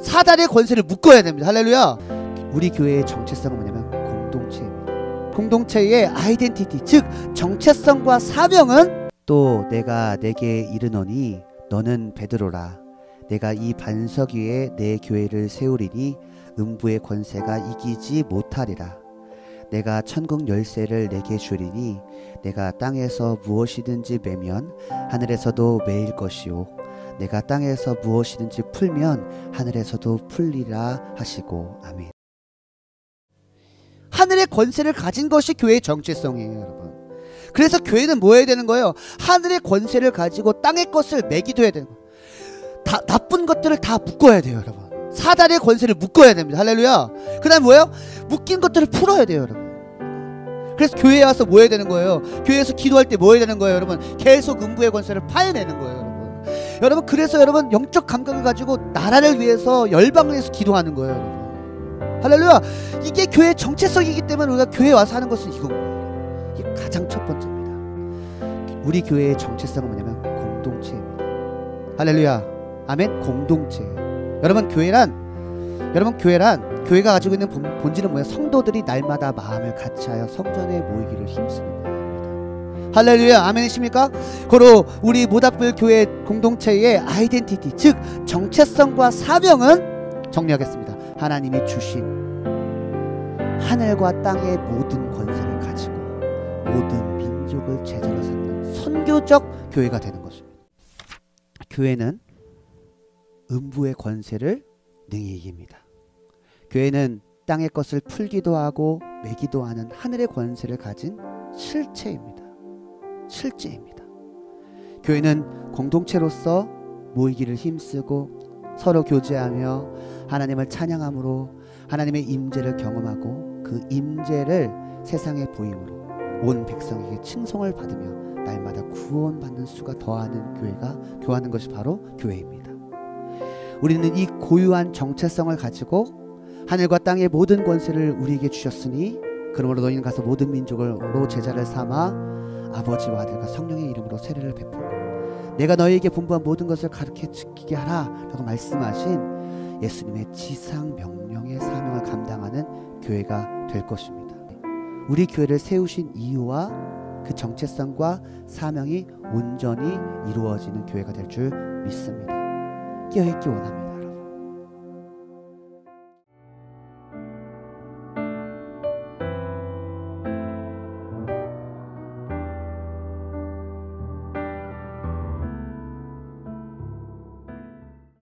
사단의 권세를 묶어야 됩니다. 할렐루야. 우리 교회의 정체성은 뭐냐면 공동체입니다. 공동체의 아이덴티티, 즉 정체성과 사명은 또 내가 내게 이르노니 너는 베드로라. 내가 이 반석 위에 내 교회를 세우리니 음부의 권세가 이기지 못하리라. 내가 천국 열쇠를 내게 주리니 내가 땅에서 무엇이든지 매면 하늘에서도 매일 것이요 내가 땅에서 무엇이든지 풀면 하늘에서도 풀리라 하시고. 아멘. 하늘의 권세를 가진 것이 교회의 정체성이에요, 여러분. 그래서 교회는 뭐 해야 되는 거예요? 하늘의 권세를 가지고 땅의 것을 매기도 해야 되는 거예요. 나쁜 것들을 다 묶어야 돼요, 여러분. 사단의 권세를 묶어야 됩니다. 할렐루야. 그 다음 뭐예요? 묶인 것들을 풀어야 돼요, 여러분. 그래서 교회에 와서 뭐 해야 되는 거예요? 교회에서 기도할 때 뭐 해야 되는 거예요, 여러분? 계속 음부의 권세를 파해내는 거예요, 여러분. 여러분, 그래서 여러분 영적 감각을 가지고 나라를 위해서, 열방을 위해서 기도하는 거예요, 여러분. 할렐루야. 이게 교회의 정체성이기 때문에 우리가 교회에 와서 하는 것은 이건 거예요. 이게 가장 첫 번째입니다. 우리 교회의 정체성은 뭐냐면 공동체입니다. 할렐루야. 아멘. 공동체. 여러분, 교회가 가지고 있는 본질은 뭐예요? 성도들이 날마다 마음을 같이하여 성전에 모이기를 힘쓰는 겁니다. 할렐루야. 아멘이십니까? 고로 우리 모닥불 교회 공동체의 아이덴티티, 즉 정체성과 사명은 정리하겠습니다. 하나님이 주신 하늘과 땅의 모든 권세를 가지고 모든 민족을 제자로 삼는 선교적 교회가 되는 것입니다. 교회는 음부의 권세를 능히 이깁니다. 교회는 땅의 것을 풀기도 하고 매기도 하는 하늘의 권세를 가진 실체입니다. 실제입니다. 교회는 공동체로서 모이기를 힘쓰고 서로 교제하며 하나님을 찬양함으로 하나님의 임재를 경험하고 그 임재를 세상에 보임으로 온 백성에게 칭송을 받으며 날마다 구원받는 수가 더하는 교회가 교하는 것이 바로 교회입니다. 우리는 이 고유한 정체성을 가지고 하늘과 땅의 모든 권세를 우리에게 주셨으니 그러므로 너희는 가서 모든 민족으로 제자를 삼아 아버지와 아들과 성령의 이름으로 세례를 베풀고 내가 너희에게 분부한 모든 것을 가르쳐 지키게 하라 라고 말씀하신 예수님의 지상 명령의 사명을 감당하는 교회가 될 것입니다. 우리 교회를 세우신 이유와 그 정체성과 사명이 온전히 이루어지는 교회가 될 줄 믿습니다. 깨어있기 원합니다.